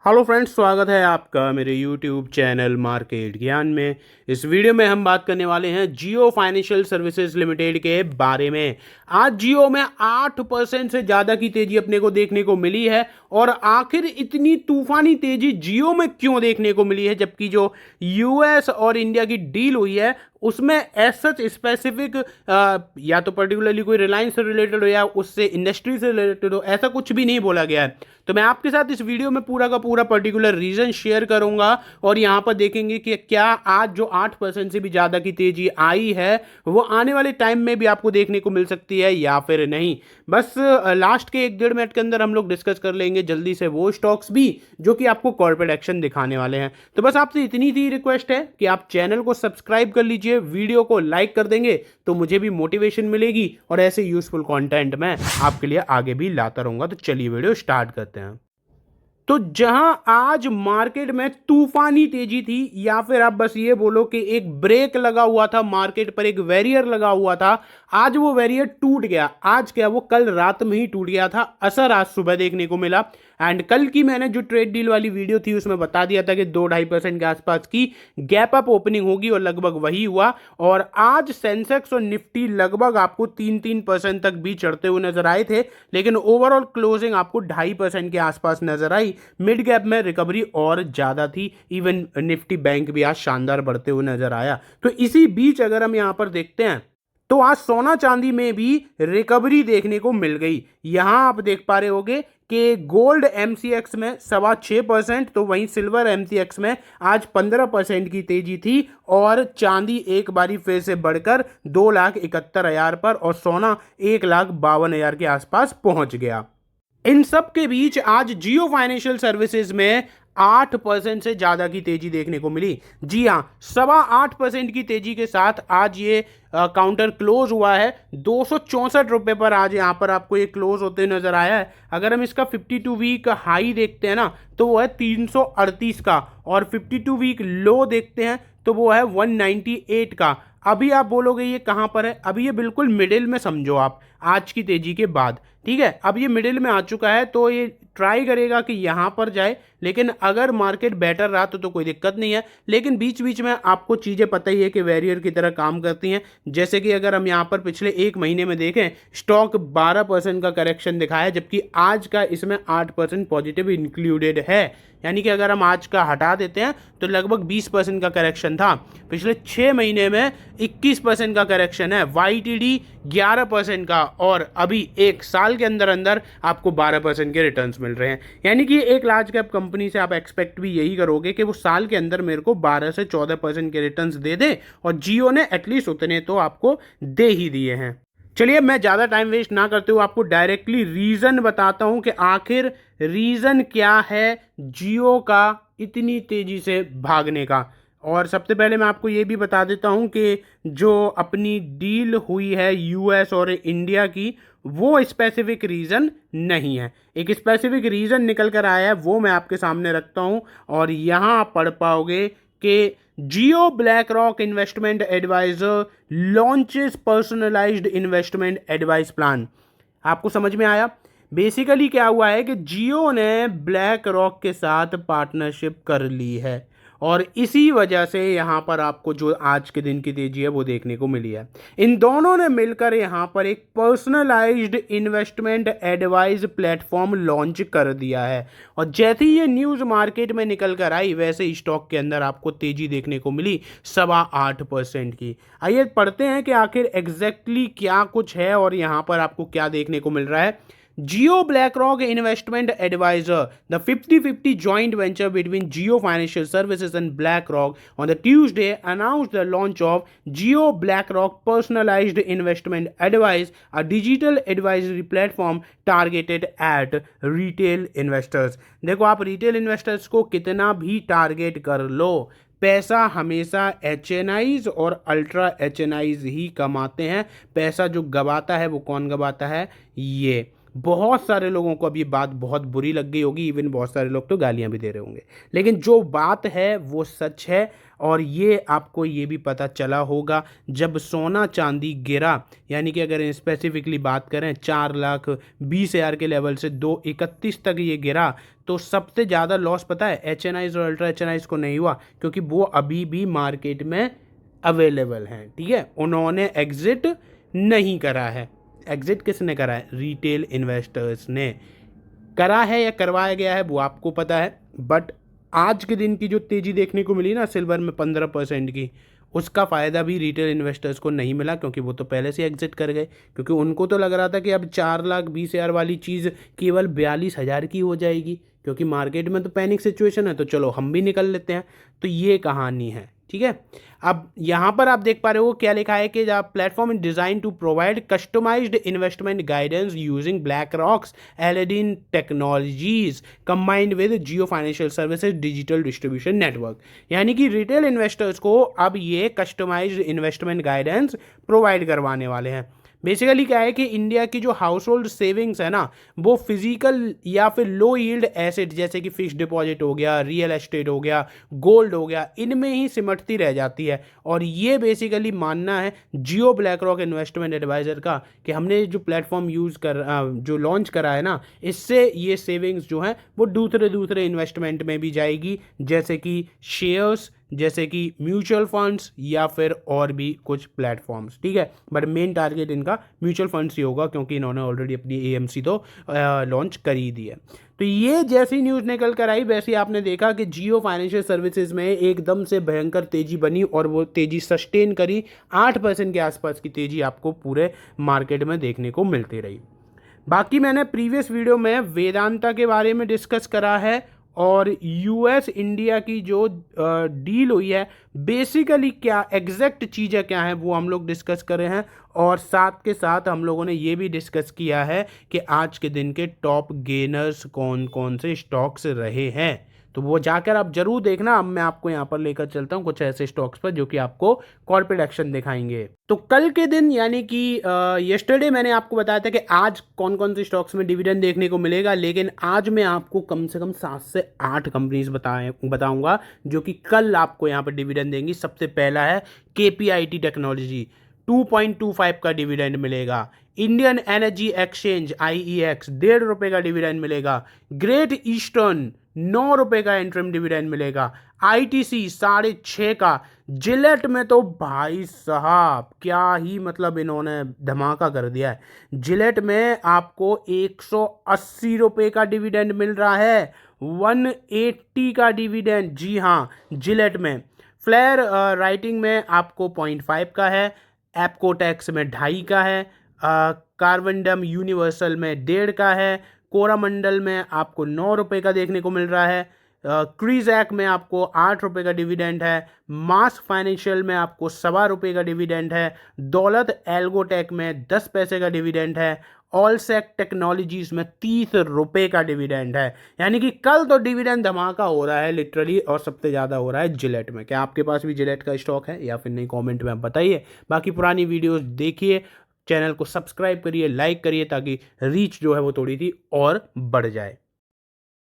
Hello friends, स्वागत है आपका मेरे यूट्यूब चैनल मार्केट ज्ञान में। इस वीडियो में हम बात करने वाले हैं जियो फाइनेंशियल सर्विसेज लिमिटेड के बारे में। आज जियो में 8% से ज़्यादा की तेजी अपने को देखने को मिली है। और आखिर इतनी तूफानी तेजी जियो में क्यों देखने को मिली है, जबकि जो यूएस और इंडिया की डील हुई है उसमें एज सच स्पेसिफिक या तो पर्टिकुलरली कोई रिलायंस से रिलेटेड हो या उससे इंडस्ट्री से रिलेटेड हो, ऐसा कुछ भी नहीं बोला गया है। तो मैं आपके साथ इस वीडियो में पूरा का पूरा पर्टिकुलर रीजन शेयर करूंगा और यहां पर देखेंगे कि क्या आज जो 8% से भी ज़्यादा की तेजी आई है वो आने वाले टाइम में भी आपको देखने को मिल सकती है या फिर नहीं। बस लास्ट के 1-1.5 मिनट के अंदर हम लोग डिस्कस कर लेंगे जल्दी से वो स्टॉक्स भी जो कि आपको कॉर्पोरेट एक्शन दिखाने वाले हैं। तो बस आपसे इतनी सी रिक्वेस्ट है कि आप चैनल को सब्सक्राइब कर लीजिए, वीडियो को लाइक कर देंगे तो मुझे भी मोटिवेशन मिलेगी और ऐसे यूजफुल कंटेंट मैं आपके लिए आगे भी लाता रहूंगा। तो चलिए वीडियो स्टार्ट करते हैं। तो जहां आज मार्केट में तूफानी तेजी थी, या फिर आप बस ये बोलो कि एक ब्रेक लगा हुआ था मार्केट पर, एक बैरियर लगा हुआ था, आज वो बैरियर टूट गया। आज क्या, वो कल रात में ही टूट गया था, असर आज सुबह देखने को मिला। एंड कल की मैंने जो ट्रेड डील वाली वीडियो थी उसमें बता दिया था कि 2-2.5% के आसपास की गैप अप ओपनिंग होगी और लगभग वही हुआ। और आज सेंसेक्स और निफ्टी लगभग आपको 3-3% तक भी चढ़ते हुए नजर आए थे, लेकिन ओवरऑल क्लोजिंग आपको 2.5% के आसपास नजर आई। मिड गैप में रिकवरी और ज्यादा थी, इवन निफ्टी बैंक भी आज शानदार बढ़ते हुए नजर आया। तो इसी बीच अगर हम यहां पर देखते हैं तो आज सोना चांदी में भी रिकवरी देखने को मिल गई। यहां आप देख पा रहे होगे कि गोल्ड एमसीएक्स में 6.25%, तो वहीं सिल्वर एमसीएक्स में आज 15% की तेजी थी। और चांदी एक बारी फिर से बढ़कर 2,71,000 पर और सोना 1,52,000 के आसपास पहुंच गया। इन सब के बीच आज जियो फाइनेंशियल सर्विसेज में 8% से ज्यादा की तेजी देखने को मिली। जी हाँ, 8.25% की तेजी के साथ आज ये काउंटर क्लोज हुआ है 264 रुपए पर। आज यहाँ पर आपको ये क्लोज होते नजर आया है। अगर हम इसका 52 वीक हाई देखते हैं ना तो वो है 338 का, और 52 वीक लो देखते हैं तो वो है 198 का। अभी आप बोलोगे ये कहां पर है, अभी ये बिल्कुल मिडिल में समझो आप आज की तेजी के बाद। ठीक है, अब ये मिडिल में आ चुका है तो ये ट्राई करेगा कि यहां पर जाए, लेकिन अगर मार्केट बेटर रहा तो कोई दिक्कत नहीं है। लेकिन बीच बीच में आपको चीज़ें पता ही है कि वैरियर की तरह काम करती हैं। जैसे कि अगर हम यहां पर पिछले 1 महीने में देखें, स्टॉक 12% का करेक्शन दिखाया, जबकि आज का इसमें 8% पॉजिटिव इंक्लूडेड है। यानी कि अगर हम आज का हटा देते हैं तो लगभग 20% का करेक्शन था। पिछले 6 महीने में 21% का करेक्शन है, वाईटीडी 11% का, और अभी 1 साल के अंदर अंदर आपको 12% के रिटर्न्स मिल रहे हैं। यानी कि एक लार्ज कैप कंपनी से आप एक्सपेक्ट भी यही करोगे कि वो साल के अंदर मेरे को 12 से 14% के रिटर्न्स दे दे, और जियो ने एटलीस्ट उतने तो आपको दे ही दिए हैं। चलिए, मैं ज़्यादा टाइम वेस्ट ना करते हुए आपको डायरेक्टली रीज़न बताता हूं कि आखिर रीज़न क्या है जियो का इतनी तेज़ी से भागने का। और सबसे पहले मैं आपको ये भी बता देता हूं कि जो अपनी डील हुई है यूएस और इंडिया की, वो स्पेसिफिक रीज़न नहीं है। एक स्पेसिफिक रीज़न निकल कर आया है, वो मैं आपके सामने रखता हूं। और यहाँ आप पढ़ पाओगे कि Jio BlackRock investment adviser launches personalised investment advice plan. आपको समझ में आया? बेसिकली क्या हुआ है कि जियो ने ब्लैक रॉक के साथ पार्टनरशिप कर ली है, और इसी वजह से यहाँ पर आपको जो आज के दिन की तेजी है वो देखने को मिली है। इन दोनों ने मिलकर यहाँ पर एक personalised investment advice platform launch कर दिया है। और जैसे ही ये न्यूज़ मार्केट में निकल कर आई, वैसे स्टॉक के अंदर आपको तेजी देखने को मिली 8.25% की। आइए पढ़ते हैं कि आखिर एग्जैक्टली क्या कुछ है और यहाँ पर आपको क्या देखने को मिल रहा है। Jio BlackRock Investment Advisor, the 50-50 joint venture between Jio Financial Services and BlackRock, on the Tuesday announced the launch of Jio BlackRock Personalized Investment Advice, a digital advisory platform targeted at retail investors. देखो, आप retail investors को कितना भी target कर लो, पैसा हमेशा एचएनआईज और ultra एचएनआईज ही कमाते हैं। पैसा जो गवाता है वो कौन गवाता है? ये। बहुत सारे लोगों को अब ये बात बहुत बुरी लग गई होगी, इवन बहुत सारे लोग तो गालियां भी दे रहे होंगे, लेकिन जो बात है वो सच है। और ये आपको ये भी पता चला होगा जब सोना चांदी गिरा, यानी कि अगर स्पेसिफिकली बात करें 4,20,000 के लेवल से 2,31 तक ये गिरा, तो सबसे ज़्यादा लॉस पता है एचएनआईज और अल्ट्रा एचएनआईज को नहीं हुआ, क्योंकि वो अभी भी मार्केट में अवेलेबल हैं। ठीक है, उन्होंने एग्जिट नहीं करा है। एग्जिट किसने करा है? रिटेल इन्वेस्टर्स ने करा है या करवाया गया है वो आपको पता है। बट आज के दिन की जो तेज़ी देखने को मिली ना सिल्वर में 15% की, उसका फ़ायदा भी रिटेल इन्वेस्टर्स को नहीं मिला, क्योंकि वो तो पहले से एग्जिट कर गए। क्योंकि उनको तो लग रहा था कि अब 4,20,000 वाली चीज़ केवल 42,000 की हो जाएगी, क्योंकि मार्केट में तो पैनिक सिचुएशन है, तो चलो हम भी निकल लेते हैं। तो ये कहानी है। ठीक है, अब यहाँ पर आप देख पा रहे हो क्या लिखा है कि platform is design to provide customised investment guidance using BlackRock's Aladdin technologies combined with Jio financial services digital distribution network. यानी कि रिटेल इन्वेस्टर्स को अब ये कस्टमाइज्ड इन्वेस्टमेंट गाइडेंस प्रोवाइड करवाने वाले हैं। बेसिकली क्या है कि इंडिया की जो हाउस होल्ड सेविंग्स है ना, वो फिजिकल या फिर लो यील्ड एसेट जैसे कि फिक्स डिपॉजिट हो गया, रियल एस्टेट हो गया, गोल्ड हो गया, इनमें ही सिमटती रह जाती है। और ये बेसिकली मानना है जियो ब्लैक रॉक इन्वेस्टमेंट एडवाइज़र का कि हमने जो प्लेटफॉर्म जो लॉन्च करा है ना, इससे ये सेविंग्स जो हैं वो दूसरे इन्वेस्टमेंट में भी जाएगी, जैसे कि शेयर्स, जैसे कि म्यूचुअल फंड्स या फिर और भी कुछ प्लेटफॉर्म्स। ठीक है, बट मेन टारगेट इनका म्यूचुअल फंड्स ही होगा, क्योंकि इन्होंने ऑलरेडी अपनी एएमसी तो लॉन्च कर ही दी है। तो ये जैसी न्यूज़ निकल कर आई, वैसे ही आपने देखा कि जियो फाइनेंशियल सर्विसेज में एकदम से भयंकर तेज़ी बनी और वो तेज़ी सस्टेन करी। 8% के आसपास की तेज़ी आपको पूरे मार्केट में देखने को मिलती रही। बाकी मैंने प्रीवियस वीडियो में वेदांता के बारे में डिस्कस करा है, और यूएस इंडिया की जो डील हुई है, बेसिकली क्या एग्जैक्ट चीज़ें क्या हैं वो हम लोग डिस्कस कर रहे हैं। और साथ के साथ हम लोगों ने ये भी डिस्कस किया है कि आज के दिन के टॉप गेनर्स कौन कौन से स्टॉक्स रहे हैं। तो वो जाकर आप जरूर देखना। अब मैं आपको यहाँ पर लेकर चलता हूँ कुछ ऐसे स्टॉक्स पर जो कि आपको कॉर्पोरेट एक्शन दिखाएंगे। तो कल के दिन यानी कि यस्टरडे मैंने आपको बताया था कि आज कौन कौन से स्टॉक्स में डिविडेंड देखने को मिलेगा, लेकिन आज मैं आपको कम से कम 7 से 8 कंपनीज बताऊंगा जो कि कल आपको यहाँ पर डिविडेंड देंगी। सबसे पहला है KPIT टेक्नोलॉजी, 2.25 का डिविडेंड मिलेगा। इंडियन एनर्जी एक्सचेंज IEX 1.5 रुपये का डिविडेंड मिलेगा। ग्रेट ईस्टर्न 9 रुपये का इंटरिम डिविडेंड मिलेगा। ITC 6.5 का। जिलेट में तो भाई साहब क्या ही मतलब इन्होंने धमाका कर दिया है। जिलेट में आपको 180 रुपये का डिविडेंड मिल रहा है, 180 का डिविडेंड। जी हाँ, जिलेट में। फ्लेयर राइटिंग में आपको 0.5 का है। एपकोटेक्स में 2.5 का है। कार्वेंडम यूनिवर्सल में 1.5 का है। कोरामंडल में आपको 9 रुपये का देखने को मिल रहा है। क्रीजैक में आपको 8 रुपये का डिविडेंड है। मास फाइनेंशियल में आपको 1.25 रुपये का डिविडेंड है। दौलत एल्गोटेक में 10 पैसे का डिविडेंड है। ऑलसेक टेक्नोलॉजीज में 30 रुपये का डिविडेंड है। यानी कि कल तो डिविडेंड धमाका हो रहा है लिटरली, और सबसे ज़्यादा हो रहा है जिलेट में। क्या आपके पास भी जिलेट का स्टॉक है या फिर नहीं, कमेंट में आप बताइए। बाकी पुरानी वीडियोस देखिए, चैनल को सब्सक्राइब करिए, लाइक करिए, ताकि रीच जो है वो थोड़ी सी और बढ़ जाए।